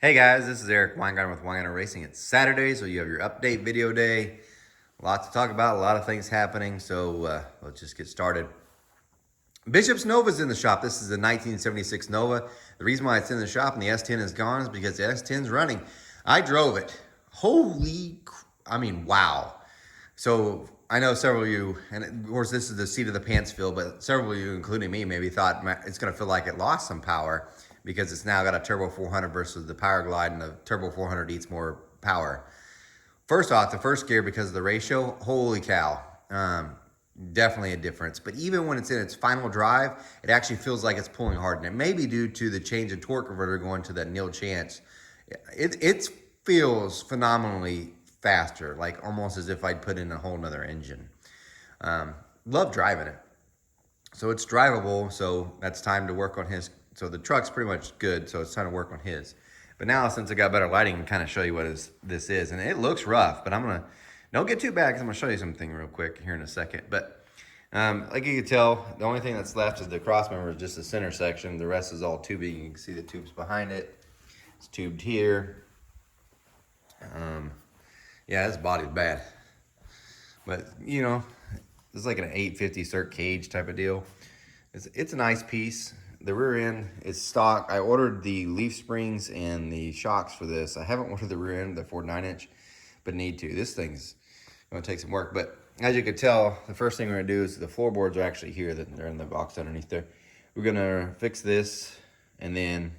Hey guys, this is Eric Weingarten with Weingarten Racing. It's Saturday, so you have your update video day. Lots to talk about, a lot of things happening, so let's just get started. Bishop's Nova's in the shop. This is a 1976 Nova. The reason why it's in the shop and the S10 is gone is because the S10's running. I drove it. Wow. So I know several of you, and of course this is the seat of the pants feel, but several of you, including me, maybe thought it's going to feel like it lost some power because it's now got a Turbo 400 versus the Power Glide, and the Turbo 400 eats more power. First off, the first gear, because of the ratio, holy cow, definitely a difference. But even when it's in its final drive, it actually feels like it's pulling hard, and it may be due to the change in torque converter going to that nil chance. It feels phenomenally faster, like almost as if I'd put in a whole nother engine. Love driving it. So it's drivable, so that's time to work on his. So the truck's pretty much good, so it's time to work on his. But now, since I got better lighting, I can kind of show you what this is. And it looks rough, but don't get too bad because I'm going to show you something real quick here in a second. But like you can tell, the only thing that's left is the cross member, is just the center section. The rest is all tubing. You can see the tubes behind it. It's tubed here. Yeah, this body's bad. But, you know, it's like an 850 cert cage type of deal. It's a nice piece. The rear end is stock. I ordered the leaf springs and the shocks for this. I haven't ordered the rear end, the 4.9-inch, but need to. This thing's going to take some work. But as you can tell, the first thing we're going to do is the floorboards are actually here. They're in the box underneath there. We're going to fix this and then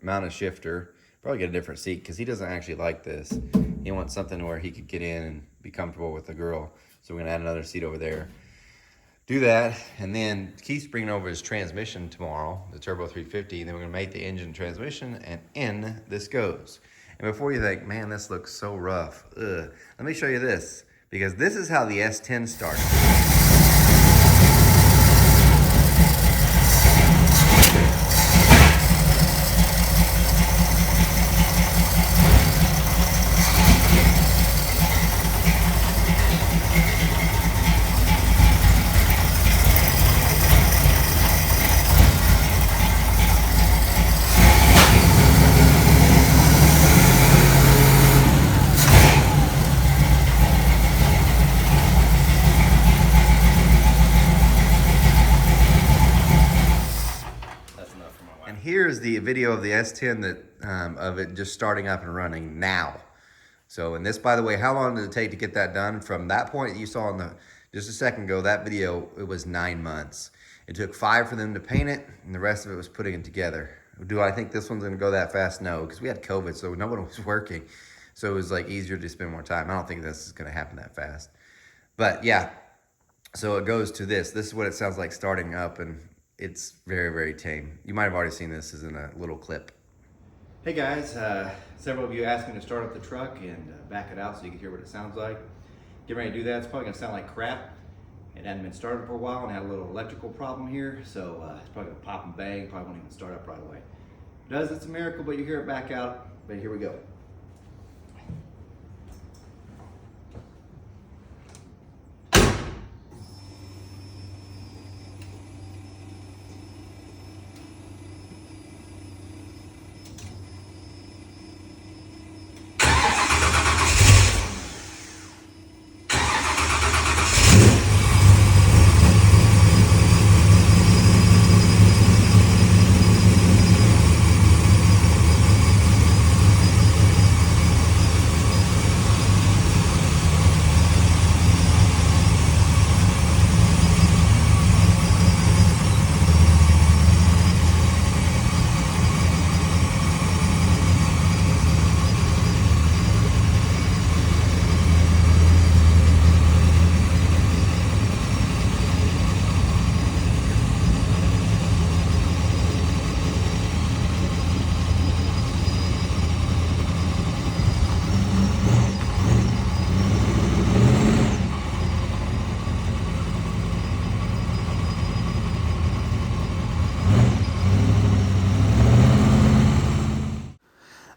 mount a shifter. Probably get a different seat because he doesn't actually like this. He wants something where he could get in and be comfortable with the girl. So we're going to add another seat over there. Do that, and then Keith's bringing over his transmission tomorrow, the Turbo 350, and then we're going to make the engine transmission, and in this goes. And before you think, man, this looks so rough, let me show you this, because this is how the S10 started. Here's the video of the S10 of it just starting up and running now. So, and this, by the way, how long did it take to get that done? From that point that you saw just a second ago, that video, it was 9 months. It took 5 for them to paint it, and the rest of it was putting it together. Do I think this one's gonna go that fast? No, because we had COVID, so no one was working. So it was like easier to spend more time. I don't think this is gonna happen that fast. But yeah, so it goes to this. This is what it sounds like starting up, and it's very, very tame. You might have already seen this as in a little clip. Hey guys, several of you asked me to start up the truck and back it out so you can hear what it sounds like. Get ready to do that. It's probably gonna sound like crap. It hadn't been started for a while and had a little electrical problem here, so it's probably gonna pop and bang, probably won't even start up right away. If it does, it's a miracle, but you hear it back out. But here we go.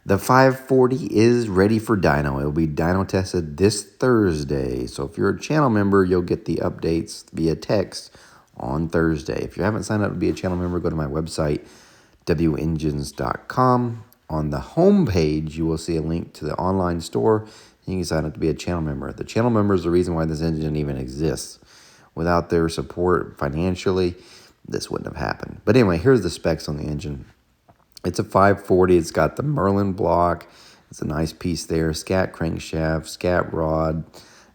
The 540 is ready for dyno. It will be dyno tested this Thursday. So if you're a channel member, you'll get the updates via text on Thursday. If you haven't signed up to be a channel member, go to my website, wengines.com. On the home page, you will see a link to the online store. You can sign up to be a channel member. The channel member is the reason why this engine even exists. Without their support financially, this wouldn't have happened. But anyway, here's the specs on the engine. It's a 540. It's got the Merlin block. It's a nice piece there. Scat crankshaft, scat rod,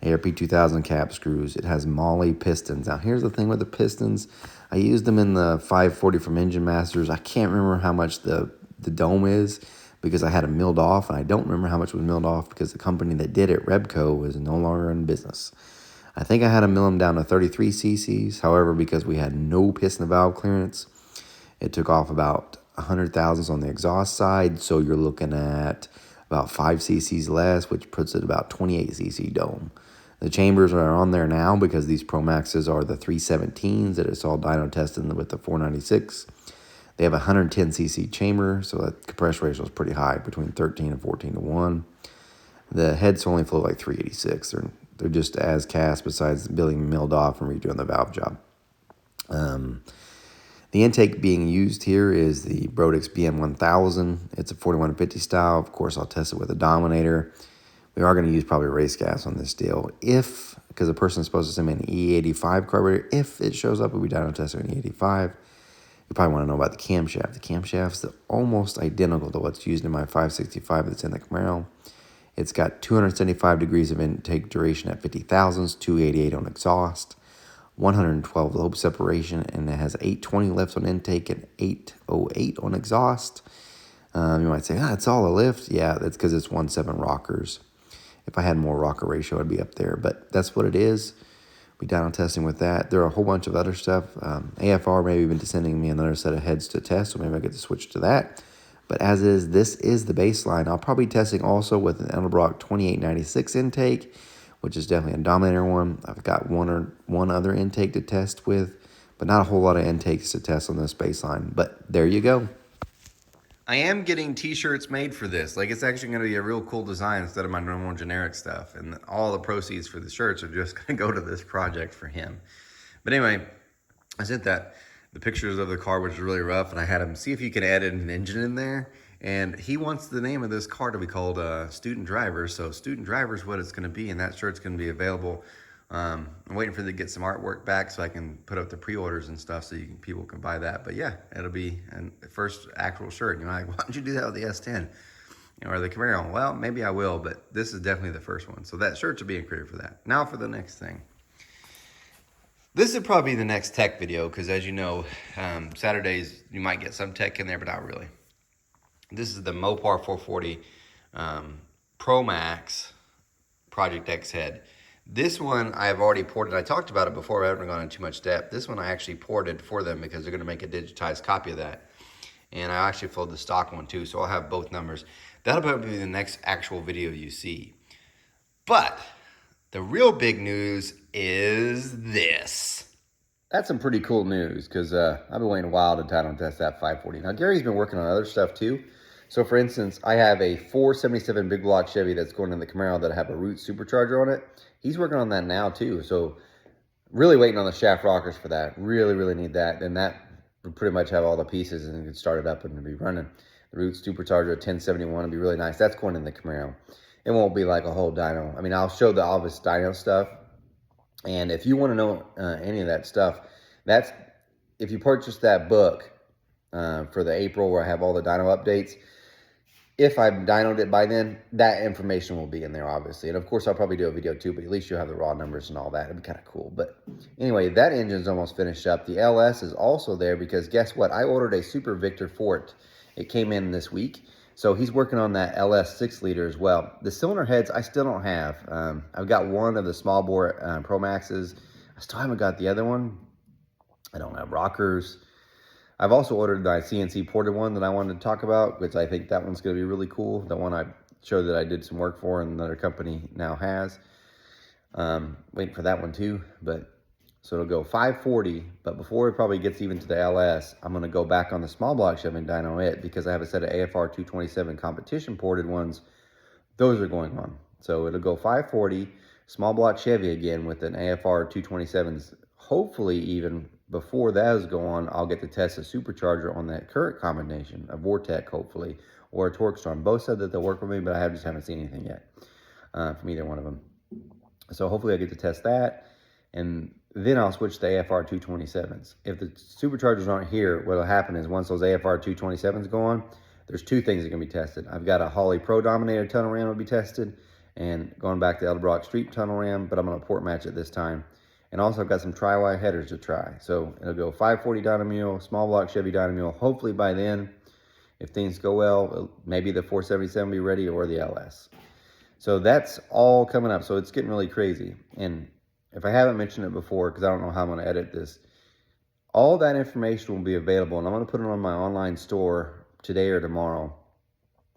ARP 2000 cap screws. It has Molly pistons. Now, here's the thing with the pistons. I used them in the 540 from Engine Masters. I can't remember how much the dome is because I had them milled off, and I don't remember how much was milled off because the company that did it, Rebco, is no longer in business. I think I had to mill them down to 33 cc's. However, because we had no piston valve clearance, it took off about 100 thousandths on the exhaust side. So you're looking at about 5 cc's less, which puts it about 28 cc dome. The chambers are on there now because these Pro Maxes are the 317s that it's all dyno tested with the 496. They have a 110 cc chamber, so that compression ratio is pretty high, between 13 and 14 to 1. The heads only flow like 386. They're just as cast, besides being milled off and redoing the valve job. The intake being used here is the Brodix BM1000. It's a 4150 style. Of course, I'll test it with a Dominator. We are going to use probably race gas on this deal. Because the person is supposed to send me an E85 carburetor, if it shows up, we'll be dyno testing an E85. You probably want to know about the camshaft. The camshaft's almost identical to what's used in my 565 that's in the Camaro. It's got 275 degrees of intake duration at 50 thousandths, 288 on exhaust, 112 lobe separation, and it has 820 lifts on intake and 808 on exhaust. You might say, it's all a lift. Yeah, that's because it's 1.7 rockers. If I had more rocker ratio, I'd be up there, but that's what it is. We dyno testing with that. There are a whole bunch of other stuff. AFR maybe been sending me another set of heads to test, so maybe I get to switch to that. But as is, this is the baseline. I'll probably be testing also with an Edelbrock 2896 intake, which is definitely a Dominator one. I've got one other intake to test with, but not a whole lot of intakes to test on this baseline. But there you go. I am getting t-shirts made for this. Like, it's actually going to be a real cool design instead of my normal generic stuff. And all the proceeds for the shirts are just going to go to this project for him. But anyway, I sent the pictures of the car, which was really rough, and I had him see if he could add an engine in there. And he wants the name of this car to be called Student Driver. So Student Driver is what it's going to be, and that shirt's going to be available. I'm waiting for them to get some artwork back so I can put up the pre-orders and stuff so people can buy that. But yeah, it'll be the first actual shirt. You're like, why don't you do that with the S10 or the Camaro? Well, maybe I will, but this is definitely the first one. So that shirt's will be created for that. Now for the next thing. This would probably be the next tech video because, as you know, Saturdays you might get some tech in there, but not really. This is the Mopar 440 Pro Max Project X head. This one I have already ported. I talked about it before. I haven't gone into too much depth. This one I actually ported for them because they're going to make a digitized copy of that. And I actually flowed the stock one too, so I'll have both numbers. That'll probably be the next actual video you see. But the real big news is this. That's some pretty cool news because I've been waiting a while to dyno test that 540. Now, Gary's been working on other stuff too. So, for instance, I have a 477 big block Chevy that's going in the Camaro that have a root supercharger on it. He's working on that now too. So, really waiting on the shaft rockers for that. Really, really need that. Then that would pretty much have all the pieces and you can start it up and be running. The root supercharger 1071 would be really nice. That's going in the Camaro. It won't be like a whole dyno. I mean, I'll show the obvious dyno stuff. And if you want to know any of that stuff, that's if you purchase that book for the April where I have all the dyno updates. If I've dynoed it by then, that information will be in there, obviously. And of course, I'll probably do a video too, but at least you'll have the raw numbers and all that. It'd be kind of cool. But anyway, that engine's almost finished up. The LS is also there because guess what? I ordered a Super Victor for it. It came in this week. So he's working on that LS 6-liter as well. The cylinder heads, I still don't have. I've got one of the small bore Pro Maxes. I still haven't got the other one. I don't have rockers. I've also ordered the CNC ported one that I wanted to talk about, which I think that one's going to be really cool. The one I showed that I did some work for and another company now has. Waiting for that one too. So it'll go 540, but before it probably gets even to the LS, I'm going to go back on the small block Chevy and dyno it because I have a set of AFR 227 competition ported ones. Those are going on. So it'll go 540, small block Chevy again with an AFR 227s. Hopefully even before those go on, I'll get to test a supercharger on that current combination, a Vortec hopefully, or a torque storm. Both said that they'll work with me, but I just haven't seen anything yet from either one of them. So hopefully I get to test that, and then I'll switch to AFR 227s. If the superchargers aren't here, what will happen is once those AFR 227s go on, there's two things that are going to be tested. I've got a Holley Pro Dominator tunnel ram will be tested, and going back to Edelbrock Street tunnel ram, but I'm going to port match it this time. And also I've got some tri-Y headers to try. So it'll go 540 Dyno Mule, small block Chevy Dyno Mule. Hopefully by then, if things go well, maybe the 477 will be ready or the LS. So that's all coming up. So it's getting really crazy. And if I haven't mentioned it before, because I don't know how I'm going to edit this, all that information will be available. And I'm going to put it on my online store today or tomorrow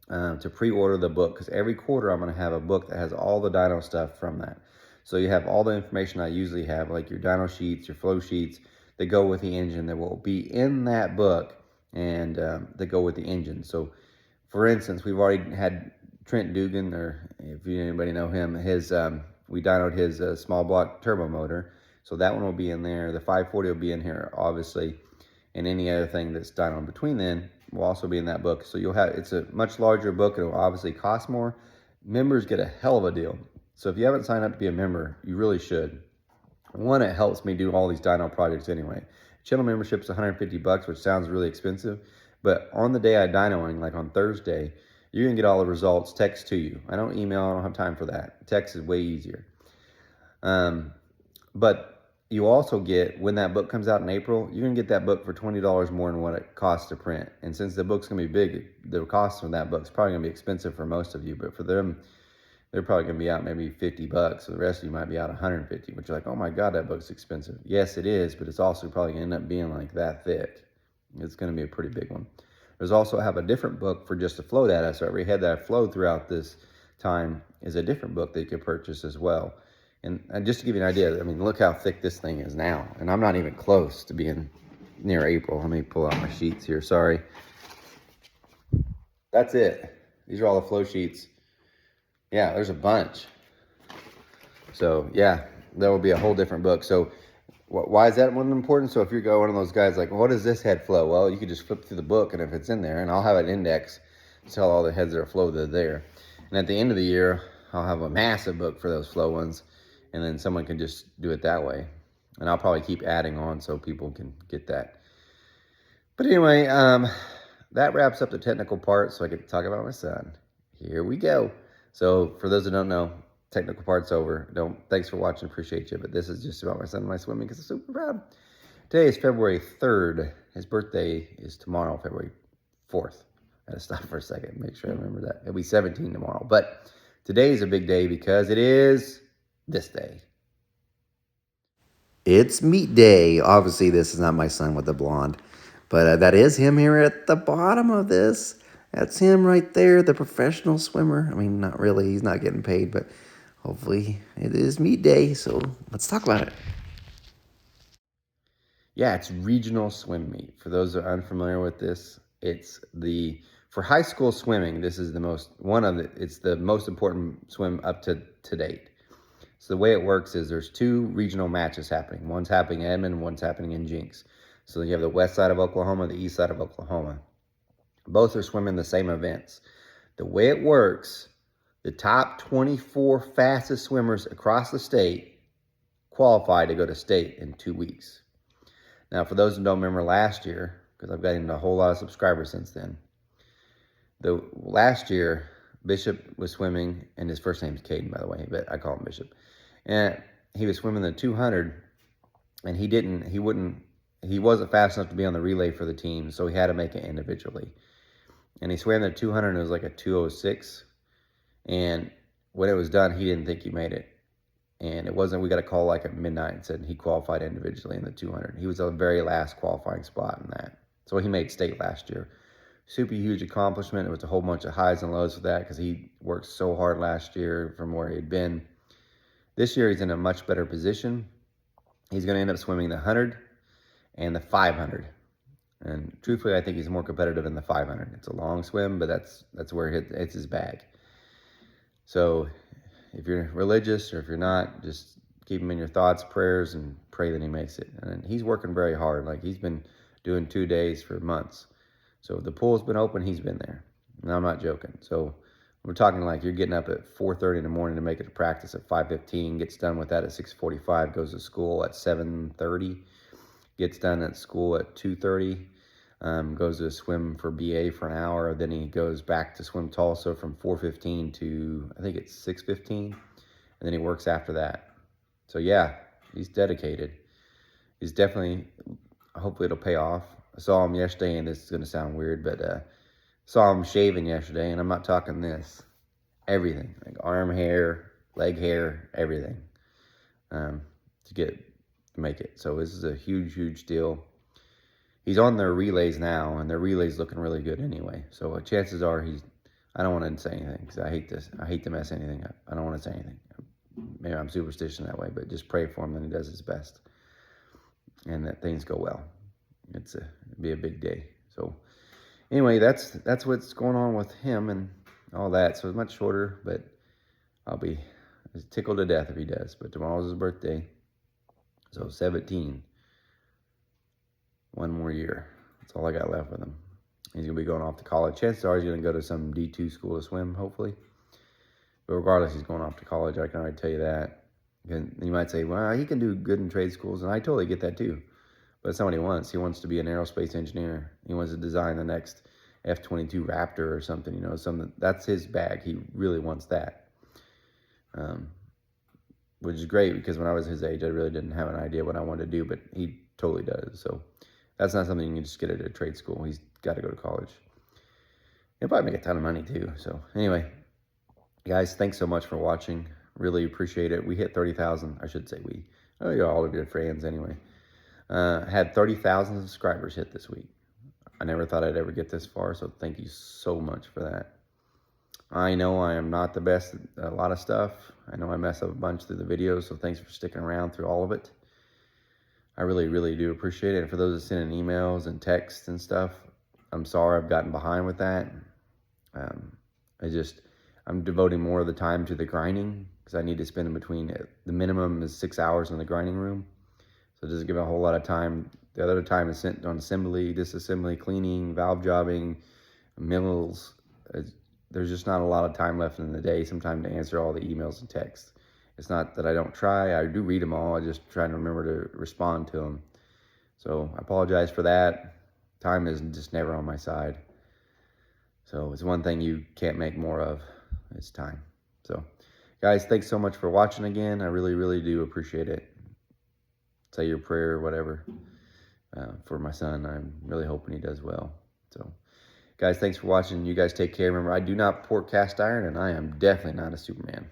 to pre-order the book. Because every quarter I'm going to have a book that has all the dyno stuff from that. So you have all the information I usually have, like your dyno sheets, your flow sheets that go with the engine that will be in that book and that go with the engine. So for instance, we've already had Trent Dugan, or if anybody know him, we dynoed his small block turbo motor. So that one will be in there. The 540 will be in here, obviously. And any other thing that's dynoed between then will also be in that book. So you'll have, it's a much larger book. It will obviously cost more. Members get a hell of a deal. So if you haven't signed up to be a member, you really should. One, it helps me do all these dyno projects anyway. Channel membership is $150, which sounds really expensive. But on the day I dynoing, like on Thursday, you're going to get all the results text to you. I don't email. I don't have time for that. Text is way easier. But you also get, when that book comes out in April, you're going to get that book for $20 more than what it costs to print. And since the book's going to be big, the cost of that book's probably going to be expensive for most of you. But for them, they're probably going to be out maybe $50. So the rest of you might be out $150, which you're like, oh my God, that book's expensive. Yes, it is, but it's also probably going to end up being like that thick. It's going to be a pretty big one. There's also have a different book for just the flow data. So every head that I flowed throughout this time is a different book that you can purchase as well. And just to give you an idea, I mean, look how thick this thing is now. And I'm not even close to being near April. Let me pull out my sheets here. Sorry. That's it. These are all the flow sheets. Yeah, there's a bunch. So yeah, that will be a whole different book. So why is that one important? So if you're one of those guys like, well, what does this head flow? Well, you could just flip through the book, and if it's in there, and I'll have an index to tell all the heads that are flow that are there. And at the end of the year, I'll have a massive book for those flow ones, and then someone can just do it that way. And I'll probably keep adding on so people can get that. But anyway, that wraps up the technical part, so I get to talk about my son. Here we go. So for those that don't know, technical part's over. Thanks for watching, appreciate you. But this is just about my son and my swimming because I'm super proud. Today is February 3rd. His birthday is tomorrow, February 4th. I had to stop for a second, make sure I remember that. It'll be 17 tomorrow. But today is a big day because it is this day. It's meet day. Obviously, this is not my son with the blonde, but that is him here at the bottom of this. That's him right there, the professional swimmer. I mean, not really. He's not getting paid, but hopefully it is meet day, so let's talk about it. Yeah, it's regional swim meet. For those that are unfamiliar with this, for high school swimming, this is it's the most important swim up to date. So the way it works is there's two regional matches happening. One's happening in Edmond, one's happening in Jinx. So you have the west side of Oklahoma, the east side of Oklahoma. Both are swimming the same events. The way it works, the top 24 fastest swimmers across the state qualify to go to state in 2 weeks. Now, for those who don't remember last year, because I've gotten a whole lot of subscribers since then, last year, Bishop was swimming, and his first name's Kaden, by the way, but I call him Bishop. And he was swimming the 200, and he wasn't fast enough to be on the relay for the team, so he had to make it individually. And he swam the 200, and it was like a 2:06. And when it was done, he didn't think he made it. And it wasn't, we got a call like at midnight and said he qualified individually in the 200. He was the very last qualifying spot in that. So he made state last year. Super huge accomplishment. It was a whole bunch of highs and lows for that because he worked so hard last year from where he'd been. This year, he's in a much better position. He's going to end up swimming the 100 and the 500. And truthfully, I think he's more competitive in the 500. It's a long swim, but that's where it's his bag. So if you're religious or if you're not, just keep him in your thoughts, prayers, and pray that he makes it. And he's working very hard. Like, he's been doing 2 days for months. So if the pool's been open, he's been there. And I'm not joking. So we're talking like you're getting up at 4:30 in the morning to make it to practice at 5:15, gets done with that at 6:45, goes to school at 7:30, gets done at school at 2:30, goes to swim for BA for an hour. Then he goes back to swim Tulsa from 4:15 to, I think it's 6:15, and then he works after that. So yeah, he's dedicated. He's definitely, hopefully it'll pay off. I saw him yesterday, and this is going to sound weird, but saw him shaving yesterday, and I'm not talking this. Everything, like arm hair, leg hair, everything, to make it. So this is a huge, huge deal. He's on their relays now, and their relays looking really good anyway. So chances are I don't want to say anything because I hate to mess anything up. I don't want to say anything. Maybe I'm superstitious that way, but just pray for him that he does his best and that things go well. It'll be a big day. So anyway, that's what's going on with him and all that. So it's much shorter, but I'll be tickled to death if he does. But tomorrow's his birthday, so 17. One more year. That's all I got left with him. He's gonna be going off to college. Chances are he's gonna go to some D2 school to swim, hopefully. But regardless, he's going off to college. I can already tell you that. And you might say, well, he can do good in trade schools, and I totally get that too. But it's not what he wants. He wants to be an aerospace engineer. He wants to design the next F-22 Raptor or something, you know, something. That's his bag. He really wants that. Which is great because when I was his age, I really didn't have an idea what I wanted to do, but he totally does. So that's not something you can just get at a trade school. He's got to go to college. He'll probably make a ton of money too. So anyway, guys, thanks so much for watching. Really appreciate it. We hit 30,000. I should say we. Oh, you're all of your friends anyway. Had 30,000 subscribers hit this week. I never thought I'd ever get this far, so thank you so much for that. I know I am not the best at a lot of stuff. I know I mess up a bunch through the videos, so thanks for sticking around through all of it. I really, really do appreciate it. And for those that send in emails and texts and stuff, I'm sorry I've gotten behind with that. I'm devoting more of the time to the grinding because I need to spend in between. The minimum is 6 hours in the grinding room. So it doesn't give me a whole lot of time. The other time is spent on assembly, disassembly, cleaning, valve jobbing, mills. There's just not a lot of time left in the day sometimes to answer all the emails and texts. It's not that I don't try. I do read them all. I just try to remember to respond to them. So I apologize for that. Time is just never on my side. So it's one thing you can't make more of. It's time. So guys, thanks so much for watching again. I really, really do appreciate it. Say your prayer or whatever for my son. I'm really hoping he does well. So guys, thanks for watching. You guys take care. Remember, I do not pour cast iron, and I am definitely not a Superman.